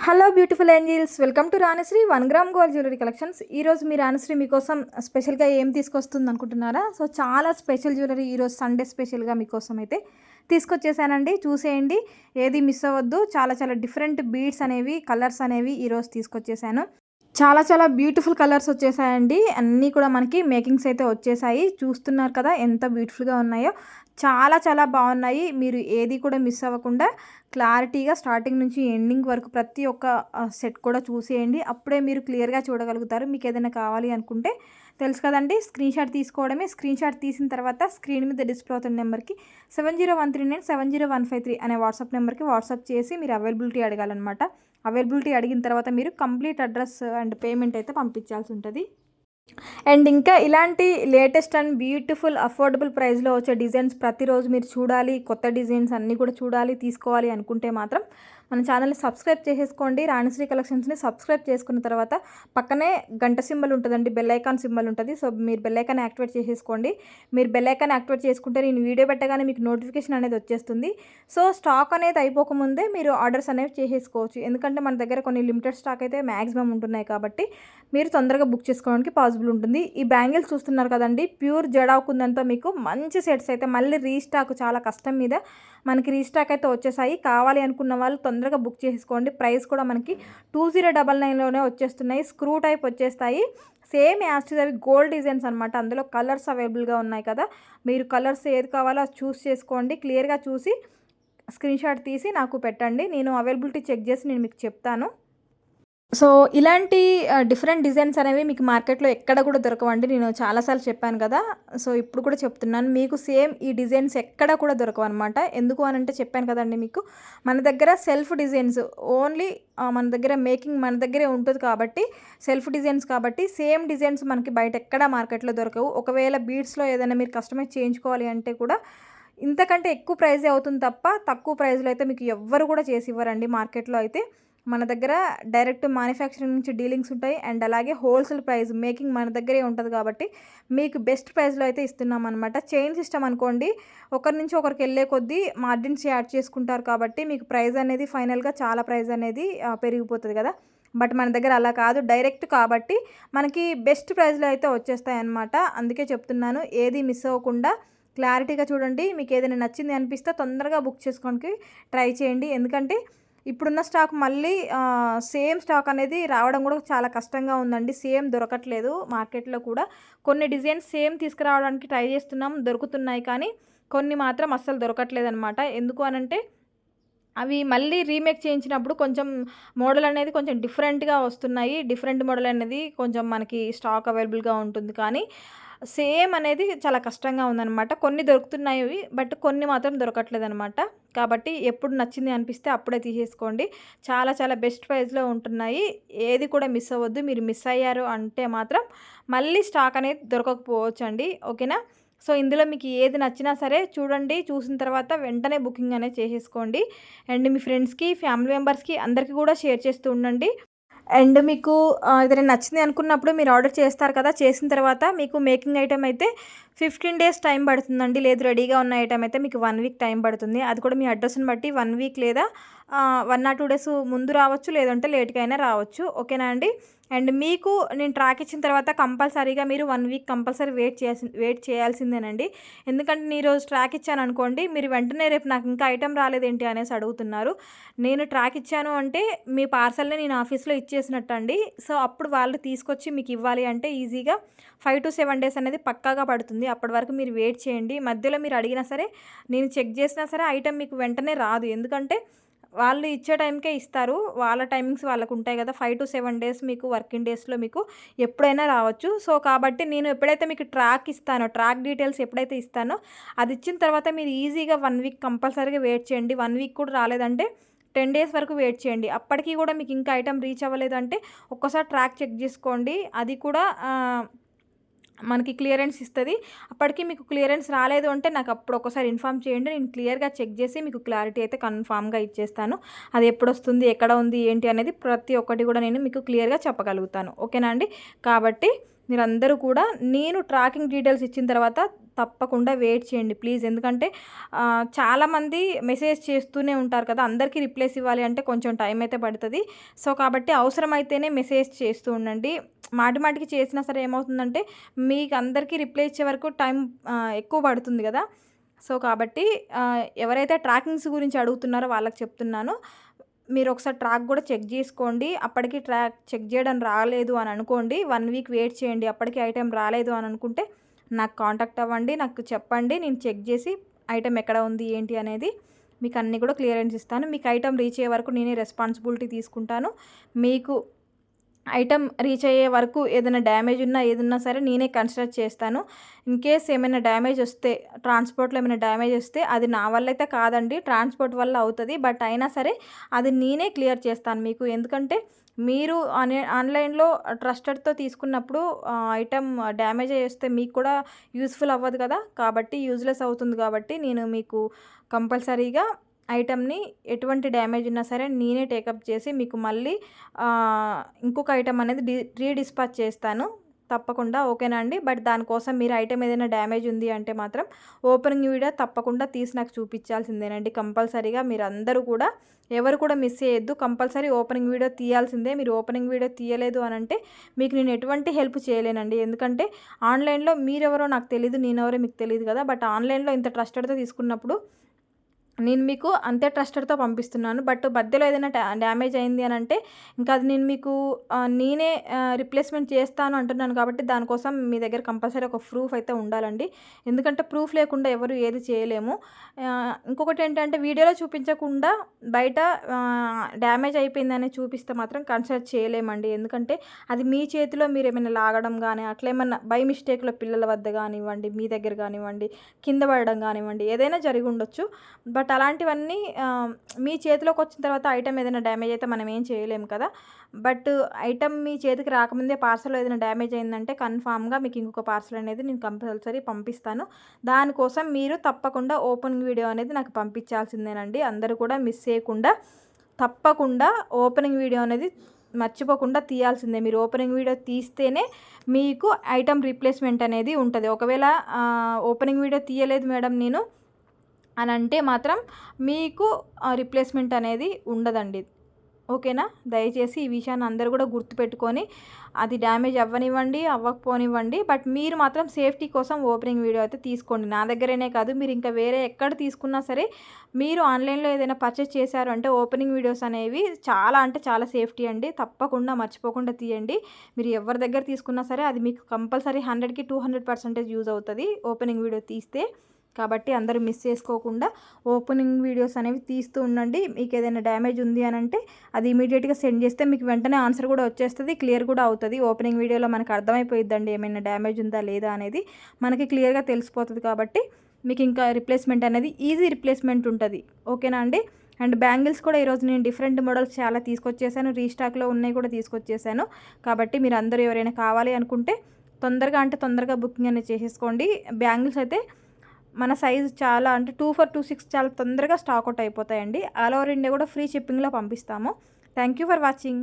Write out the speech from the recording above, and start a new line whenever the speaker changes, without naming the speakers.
Hello beautiful angels, welcome to Ranishri 1 gram gold jewellery collections. ఈరోజు మీ రాణిశ్రీ మీకోసం స్పెషల్గా ఏం తీసుకొస్తుంది అనుకుంటున్నారా? సో చాలా స్పెషల్ జ్యువెలరీ ఈరోజు సండే స్పెషల్గా మీకోసం అయితే తీసుకొచ్చేసానండి. చూసేయండి, ఏది మిస్ అవ్వద్దు. చాలా చాలా డిఫరెంట్ బీడ్స్ అనేవి, కలర్స్ అనేవి ఈరోజు తీసుకొచ్చేసాను. చాలా చాలా బ్యూటిఫుల్ కలర్స్ వచ్చేసాయండి. అన్నీ కూడా మనకి మేకింగ్స్ అయితే వచ్చేసాయి. చూస్తున్నారు కదా ఎంత బ్యూటిఫుల్గా ఉన్నాయో. చాలా చాలా బాగున్నాయి. మీరు ఏది కూడా మిస్ అవ్వకుండా క్లారిటీగా స్టార్టింగ్ నుంచి ఎండింగ్ వరకు ప్రతి ఒక్క సెట్ కూడా చూసేయండి. అప్పుడే మీరు క్లియర్గా చూడగలుగుతారు. మీకు ఏదైనా కావాలి అనుకుంటే తెలుసు కదండి, స్క్రీన్ షాట్ తీసుకోవడమే. స్క్రీన్ షాట్ తీసిన తర్వాత స్క్రీన్ మీద డిస్ప్లే అవుతున్న నెంబర్కి 7013970153 అనే వాట్సాప్ నెంబర్కి వాట్సాప్ చేసి మీరు అవైలబిలిటీ అడగాలన్నమాట. అవైలబిలిటీ అడిగిన తర్వాత మీరు కంప్లీట్ అడ్రస్ అండ్ పేమెంట్ అయితే పంపించాల్సి ఉంటుంది. అండ్ ఇంకా ఇలాంటి లేటెస్ట్ అండ్ బ్యూటిఫుల్ అఫోర్డబుల్ ప్రైస్లో వచ్చే డిజైన్స్ ప్రతిరోజు మీరు చూడాలి, కొత్త డిజైన్స్ అన్నీ కూడా చూడాలి, తీసుకోవాలి అనుకుంటే మాత్రం మన ఛానల్ని సబ్స్క్రైబ్ చేసేసుకోండి. రాణిశ్రీ కలెక్షన్స్ని సబ్స్క్రైబ్ చేసుకున్న తర్వాత పక్కనే గంట సింబల్ ఉంటుందండి, బెల్ ఐకాన్ సింబల్ ఉంటుంది. సో మీరు బెల్ ఐకాన్ యాక్టివేట్ చేసేసుకోండి. మీరు బెల్ ఐకాన్ యాక్టివేట్ చేసుకుంటే నేను వీడియో పెట్టగానే మీకు నోటిఫికేషన్ అనేది వచ్చేస్తుంది. సో స్టాక్ అనేది అయిపోకముందే మీరు ఆర్డర్స్ అనేవి చేసేసుకోవచ్చు. ఎందుకంటే మన దగ్గర కొన్ని లిమిటెడ్ స్టాక్ అయితే మ్యాక్సిమం ఉంటున్నాయి కాబట్టి మీరు తొందరగా బుక్ చేసుకోవడానికి పాసిబుల్ ఉంటుంది. ఈ బ్యాంగిల్స్ చూస్తున్నారు కదండి, ప్యూర్ జడాకుందంతో మీకు మంచి సెట్స్ అయితే మళ్ళీ రీస్టాక్, చాలా కష్టం మీద మనకి రీస్టాక్ అయితే వచ్చేసాయి. కావాలి అనుకున్న వాళ్ళు తొందరగా బుక్ చేసుకోండి. ప్రైస్ కూడా మనకి 2099లోనే వచ్చేస్తున్నాయి. స్క్రూ టైప్ వచ్చేస్తాయి. సేమ్ యాస్టిస్ అవి గోల్డ్ డిజైన్స్ అనమాట. అందులో కలర్స్ అవైలబుల్గా ఉన్నాయి కదా, మీరు కలర్స్ ఏది కావాలో అది చూస్ చేసుకోండి. క్లియర్గా చూసి స్క్రీన్ షాట్ తీసి నాకు పెట్టండి. నేను అవైలబిలిటీ చెక్ చేసి నేను మీకు చెప్తాను. సో ఇలాంటి డిఫరెంట్ డిజైన్స్ అనేవి మీకు మార్కెట్లో ఎక్కడ కూడా దొరకవండి. నేను చాలాసార్లు చెప్పాను కదా, సో ఇప్పుడు కూడా చెప్తున్నాను. మీకు సేమ్ ఈ డిజైన్స్ ఎక్కడ కూడా దొరకవు అనమాట. ఎందుకు అని అంటే చెప్పాను కదండి, మీకు మన దగ్గర సెల్ఫ్ డిజైన్స్ ఓన్లీ మన దగ్గర మేకింగ్ మన దగ్గరే ఉంటుంది కాబట్టి, సెల్ఫ్ డిజైన్స్ కాబట్టి సేమ్ డిజైన్స్ మనకి బయట ఎక్కడ మార్కెట్లో దొరకవు. ఒకవేళ బీడ్స్లో ఏదైనా మీరు కస్టమైజ్ చేయించుకోవాలి అంటే కూడా ఇంతకంటే ఎక్కువ ప్రైజే అవుతుంది తప్ప తక్కువ ప్రైస్లో అయితే మీకు ఎవ్వరు కూడా చేసి ఇవ్వరండి మార్కెట్లో. అయితే మన దగ్గర డైరెక్ట్ మ్యానుఫ్యాక్చరింగ్ నుంచి డీలింగ్స్ ఉంటాయి. అండ్ అలాగే హోల్సేల్ ప్రైస్ మేకింగ్ మన దగ్గరే ఉంటుంది కాబట్టి మీకు బెస్ట్ ప్రైస్లో అయితే ఇస్తున్నాం అనమాట. చైన్ సిస్టమ్ అనుకోండి, ఒకరి నుంచి ఒకరికి వెళ్ళే కొద్దీ మార్జిన్స్ యాడ్ చేసుకుంటారు కాబట్టి మీకు ప్రైస్ అనేది ఫైనల్గా చాలా ప్రైస్ అనేది పెరిగిపోతుంది కదా. బట్ మన దగ్గర అలా కాదు, డైరెక్ట్ కాబట్టి మనకి బెస్ట్ ప్రైస్లో అయితే వచ్చేస్తాయి అన్నమాట. అందుకే చెప్తున్నాను, ఏది మిస్ అవ్వకుండా క్లారిటీగా చూడండి. మీకు ఏదైనా నచ్చింది అనిపిస్తే తొందరగా బుక్ చేసుకోవడానికి ట్రై చేయండి. ఎందుకంటే ఇప్పుడున్న స్టాక్ మళ్ళీ సేమ్ స్టాక్ అనేది రావడం కూడా చాలా కష్టంగా ఉందండి. సేమ్ దొరకట్లేదు మార్కెట్లో కూడా. కొన్ని డిజైన్స్ సేమ్ తీసుకురావడానికి ట్రై చేస్తున్నాం, దొరుకుతున్నాయి. కానీ కొన్ని మాత్రం అస్సలు దొరకట్లేదు అనమాట. ఎందుకు అనంటే అవి మళ్ళీ రీమేక్ చేయించినప్పుడు కొంచెం మోడల్ అనేది కొంచెం డిఫరెంట్గా వస్తున్నాయి. డిఫరెంట్ మోడల్ అనేది కొంచెం మనకి స్టాక్ అవైలబుల్గా ఉంటుంది, కానీ సేమ్ అనేది చాలా కష్టంగా ఉందన్నమాట. కొన్ని దొరుకుతున్నాయి, బట్ కొన్ని మాత్రం దొరకట్లేదు అనమాట. కాబట్టి ఎప్పుడు నచ్చింది అనిపిస్తే అప్పుడే తీసేసుకోండి. చాలా చాలా బెస్ట్ ప్రైస్లో ఉంటున్నాయి. ఏది కూడా మిస్ అవ్వద్దు. మీరు మిస్ అయ్యారు అంటే మాత్రం మళ్ళీ స్టాక్ అనేది దొరకకపోవచ్చు అండి. ఓకేనా? సో ఇందులో మీకు ఏది నచ్చినా సరే చూడండి, చూసిన తర్వాత వెంటనే బుకింగ్ అనేది చేసేసుకోండి. అండ్ మీ ఫ్రెండ్స్కి, ఫ్యామిలీ మెంబర్స్కి అందరికీ కూడా షేర్ చేస్తూ ఉండండి. అండ్ మీకు ఏదైనా నచ్చింది అనుకున్నప్పుడు మీరు ఆర్డర్ చేస్తారు కదా, చేసిన తర్వాత మీకు మేకింగ్ ఐటెం అయితే 15 డేస్ టైం పడుతుందండి. లేదు రెడీగా ఉన్న ఐటెం అయితే మీకు 1 వీక్ టైం పడుతుంది. అది కూడా మీ అడ్రస్ని బట్టి 1 వీక్ లేదా 1 or 2 డేస్ ముందు రావచ్చు, లేదంటే లేట్గా అయినా రావచ్చు. ఓకేనా అండి? అండ్ మీకు నేను ట్రాక్ ఇచ్చిన తర్వాత కంపల్సరీగా మీరు 1 వీక్ కంపల్సరీ వెయిట్ చేయాల్సిందేనండి. ఎందుకంటే నేను ఈరోజు ట్రాక్ ఇచ్చాను అనుకోండి, మీరు వెంటనే రేపు నాకు ఇంకా ఐటెం రాలేదేంటి అనేసి అడుగుతున్నారు. నేను ట్రాక్ ఇచ్చాను అంటే మీ పార్సల్ని నేను ఆఫీస్లో ఇచ్చేసినట్టు అండి. సో అప్పుడు వాళ్ళు తీసుకొచ్చి మీకు ఇవ్వాలి అంటే ఈజీగా 5 to 7 డేస్ అనేది పక్కాగా పడుతుంది. అప్పటి వరకు మీరు వెయిట్ చేయండి. మధ్యలో మీరు అడిగినా సరే, నేను చెక్ చేసినా సరే ఐటెం మీకు వెంటనే రాదు. ఎందుకంటే వాళ్ళు ఇచ్చే టైంకే ఇస్తారు. వాళ్ళ టైమింగ్స్ వాళ్ళకు ఉంటాయి కదా. 5 to 7 డేస్ మీకు వర్కింగ్ డేస్లో మీకు ఎప్పుడైనా రావచ్చు. సో కాబట్టి నేను ఎప్పుడైతే మీకు ట్రాక్ ఇస్తానో, ట్రాక్ డీటెయిల్స్ ఎప్పుడైతే ఇస్తానో అది ఇచ్చిన తర్వాత మీరు ఈజీగా 1 వీక్ కంపల్సరీగా వెయిట్ చేయండి. 1 వీక్ కూడా రాలేదంటే 10 డేస్ వరకు వెయిట్ చేయండి. అప్పటికి కూడా మీకు ఇంకా ఐటెం రీచ్ అవ్వలేదంటే ఒక్కసారి ట్రాక్ చెక్ చేసుకోండి. అది కూడా మనకి క్లియరెన్స్ ఇస్తుంది. అప్పటికి మీకు క్లియరెన్స్ రాలేదు అంటే నాకు అప్పుడు ఒకసారి ఇన్ఫామ్ చేయండి. నేను క్లియర్గా చెక్ చేసి మీకు క్లారిటీ అయితే కన్ఫామ్గా ఇచ్చేస్తాను. అది ఎప్పుడు వస్తుంది, ఎక్కడ ఉంది, ఏంటి అనేది ప్రతి ఒక్కటి కూడా నేను మీకు క్లియర్గా చెప్పగలుగుతాను. ఓకేనా అండి? కాబట్టి మీరందరూ కూడా నేను ట్రాకింగ్ డీటెయిల్స్ ఇచ్చిన తర్వాత తప్పకుండా వెయిట్ చేయండి ప్లీజ్. ఎందుకంటే చాలామంది మెసేజ్ చేస్తూనే ఉంటారు కదా, అందరికీ రిప్లైస్ ఇవ్వాలి అంటే కొంచెం టైం అయితే పడుతుంది. సో కాబట్టి అవసరమైతేనే మెసేజ్ చేస్తూ ఉండండి. మాటి మాటికి చేసినా సరే ఏమవుతుందంటే మీకు అందరికీ రిప్లై ఇచ్చే వరకు టైం ఎక్కువ పడుతుంది కదా. సో కాబట్టి ఎవరైతే ట్రాకింగ్స్ గురించి అడుగుతున్నారో వాళ్ళకి చెప్తున్నాను, మీరు ఒకసారి ట్రాక్ కూడా చెక్ చేసుకోండి. అప్పటికి ట్రాక్ చెక్ చేయడం రాలేదు అని అనుకోండి, 1 వీక్ వెయిట్ చేయండి. అప్పటికి ఐటెం రాలేదు అని అనుకుంటే నాకు కాంటాక్ట్ అవ్వండి, నాకు చెప్పండి. నేను చెక్ చేసి ఐటెం ఎక్కడ ఉంది ఏంటి అనేది మీకు అన్నీ కూడా క్లియరెన్స్ ఇస్తాను. మీకు ఐటెం రీచ్ అయ్యే వరకు నేనే రెస్పాన్సిబిలిటీ తీసుకుంటాను. మీకు ఐటెం రీచ్ అయ్యే వరకు ఏదైనా డ్యామేజ్ ఉన్నా ఏదున్నా సరే నేనే కన్సిడర్ చేస్తాను. ఇన్ కేస్ ఏమైనా డ్యామేజ్ వస్తే, ట్రాన్స్పోర్ట్లో ఏమైనా డ్యామేజ్ వస్తే అది నా వల్ల అయితే కాదండి, ట్రాన్స్పోర్ట్ వల్ల అవుతుంది. బట్ అయినా సరే అది నేనే క్లియర్ చేస్తాను మీకు. ఎందుకంటే మీరు ఆన్లైన్లో ట్రస్టెడ్తో తీసుకున్నప్పుడు ఐటెం డ్యామేజ్ అయ్యి వస్తే మీకు కూడా యూస్ఫుల్ అవ్వదు కదా, కాబట్టి యూజ్లెస్ అవుతుంది. కాబట్టి నేను మీకు కంపల్సరీగా ఐటెంని ఎటువంటి డ్యామేజ్ ఉన్నా సరే నేనే టేకప్ చేసి మీకు మళ్ళీ ఇంకొక ఐటెం అనేది రీడిస్పాచ్ చేస్తాను తప్పకుండా. ఓకేనా అండి. బట్ దానికోసం మీరు ఐటెం ఏదైనా డ్యామేజ్ ఉంది అంటే మాత్రం ఓపెనింగ్ వీడియో తప్పకుండా తీసి నాకు చూపించాల్సిందేనండి కంపల్సరీగా. మీరు అందరూ కూడా ఎవరు కూడా మిస్ చేయొద్దు, కంపల్సరీ ఓపెనింగ్ వీడియో తీయాల్సిందే. మీరు ఓపెనింగ్ వీడియో తీయలేదు అని అంటే మీకు నేను ఎటువంటి హెల్ప్ చేయలేనండి. ఎందుకంటే ఆన్లైన్లో మీరెవరో నాకు తెలియదు, నేనెవరో మీకు తెలియదు కదా. బట్ ఆన్లైన్లో ఇంత ట్రస్టెడ్తో తీసుకున్నప్పుడు నేను మీకు అంతే ట్రస్టెడ్తో పంపిస్తున్నాను. బట్ మధ్యలో ఏదైనా డ్యామేజ్ అయింది అని అంటే ఇంకా అది నేను మీకు నేనే రిప్లేస్మెంట్ చేస్తాను అంటున్నాను. కాబట్టి దానికోసం మీ దగ్గర కంపల్సరీ ఒక ప్రూఫ్ అయితే ఉండాలండి. ఎందుకంటే ప్రూఫ్ లేకుండా ఎవరు ఏది చేయలేము. ఇంకొకటి ఏంటంటే వీడియోలో చూపించకుండా బయట డ్యామేజ్ అయిపోయిందని చూపిస్తే మాత్రం కన్సిడర్ చేయలేమండి. ఎందుకంటే అది మీ చేతిలో మీరు ఏమైనా లాగడం కానీ అట్లా ఏమన్నా బై మిస్టేక్లో పిల్లల వద్ద కానివ్వండి, మీ దగ్గర కానివ్వండి, కింద పడడం కానివ్వండి, ఏదైనా జరిగి ఉండొచ్చు. బట్ అలాంటివన్నీ మీ చేతిలోకి వచ్చిన తర్వాత ఐటెం ఏదైనా డ్యామేజ్ అయితే మనం ఏం చేయలేము కదా. బట్ ఐటెం మీ చేతికి రాకముందే పార్సల్ ఏదైనా డ్యామేజ్ అయిందంటే కన్ఫామ్గా మీకు ఇంకొక పార్సల్ అనేది నేను కంపల్సరీ పంపిస్తాను. దానికోసం మీరు తప్పకుండా ఓపెనింగ్ వీడియో అనేది నాకు పంపించాల్సిందేనండి. అందరూ కూడా మిస్ చేయకుండా తప్పకుండా ఓపెనింగ్ వీడియో అనేది మర్చిపోకుండా తీయాల్సిందే. మీరు ఓపెనింగ్ వీడియో తీస్తేనే మీకు ఐటెం రీప్లేస్మెంట్ అనేది ఉంటుంది. ఒకవేళ ఓపెనింగ్ వీడియో తీయలేదు మేడం నేను అని అంటే మాత్రం మీకు రిప్లేస్మెంట్ అనేది ఉండదండి. ఓకేనా. దయచేసి ఈ విషయాన్ని అందరూ కూడా గుర్తుపెట్టుకొని అది డ్యామేజ్ అవ్వనివ్వండి అవ్వకపోనివ్వండి, బట్ మీరు మాత్రం సేఫ్టీ కోసం ఓపెనింగ్ వీడియో అయితే తీసుకోండి. నా దగ్గరనే కాదు, మీరు ఇంకా వేరే ఎక్కడ తీసుకున్నా సరే మీరు ఆన్లైన్లో ఏదైనా పర్చేస్ చేశారు అంటే ఓపెనింగ్ వీడియోస్ అనేవి చాలా అంటే చాలా సేఫ్టీ అండి. తప్పకుండా మర్చిపోకుండా తీయండి. మీరు ఎవరి దగ్గర తీసుకున్నా సరే అది మీకు కంపల్సరీ 100కి 200% యూజ్ అవుతుంది ఓపెనింగ్ వీడియో తీస్తే. కాబట్టి అందరూ మిస్ చేసుకోకుండా ఓపెనింగ్ వీడియోస్ అనేవి తీస్తూ ఉండండి. మీకు ఏదైనా డ్యామేజ్ ఉంది అని అంటే అది ఇమీడియట్గా సెండ్ చేస్తే మీకు వెంటనే ఆన్సర్ కూడా వచ్చేస్తుంది, క్లియర్ కూడా అవుతుంది. ఓపెనింగ్ వీడియోలో మనకు అర్థమైపోయిద్దండి ఏమైనా డ్యామేజ్ ఉందా లేదా అనేది మనకి క్లియర్గా తెలిసిపోతుంది. కాబట్టి మీకు ఇంకా రిప్లేస్మెంట్ అనేది ఈజీ రిప్లేస్మెంట్ ఉంటుంది. ఓకేనా అండి. అండ్ బ్యాంగిల్స్ కూడా ఈరోజు నేను డిఫరెంట్ మోడల్స్ చాలా తీసుకొచ్చేసాను, రీస్టాక్లో ఉన్నాయి కూడా తీసుకొచ్చేసాను. కాబట్టి మీరు అందరూ ఎవరైనా కావాలి అనుకుంటే తొందరగా బుకింగ్ అనేది చేసేసుకోండి. బ్యాంగిల్స్ అయితే మన సైజు చాలా అంటే 2 for 26 చాలా తొందరగా స్టాక్ అవుట్ అయిపోతాయండి. ఆల్ ఓవర్ ఇండియా కూడా ఫ్రీ షిప్పింగ్లో పంపిస్తాము. Thank you for watching.